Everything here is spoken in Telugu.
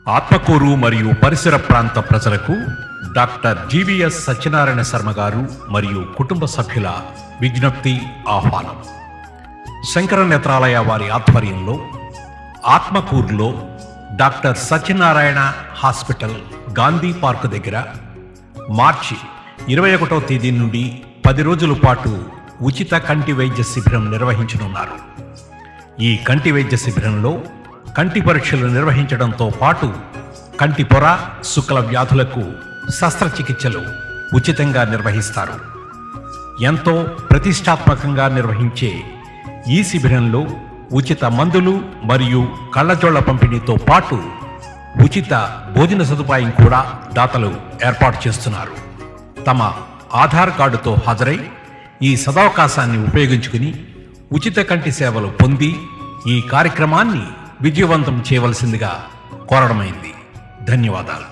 ఆత్మకూరు మరియు పరిసర ప్రాంత ప్రజలకు డాక్టర్ జీవీఎస్ సత్యనారాయణ శర్మ గారు మరియు కుటుంబ సభ్యుల విజ్ఞప్తి, ఆహ్వానం. శంకర నేత్రాలయ వారి ఆధ్వర్యంలో ఆత్మకూరులో doctor Satyanarayana hospital Gandhi park దగ్గర మార్చి 21వ తేదీ నుండి 10 రోజుల పాటు ఉచిత కంటి వైద్య శిబిరం నిర్వహించనున్నారు. ఈ కంటి వైద్య శిబిరంలో కంటి పరీక్షలు నిర్వహించడంతో పాటు కంటి పొర, శుక్ల వ్యాధులకు శస్త్రచికిత్సలు ఉచితంగా నిర్వహిస్తారు. ఎంతో ప్రతిష్టాత్మకంగా నిర్వహించే ఈ శిబిరంలో ఉచిత మందులు మరియు కళ్ళజోళ్ల పంపిణీతో పాటు ఉచిత భోజన సదుపాయం కూడా దాతలు ఏర్పాటు చేస్తున్నారు. తమ ఆధార్ కార్డుతో హాజరై ఈ సదవకాశాన్ని ఉపయోగించుకుని ఉచిత కంటి సేవలు పొంది ఈ కార్యక్రమాన్ని విజయవంతం చేయవలసిందిగా కోరడమైంది. ధన్యవాదాలు.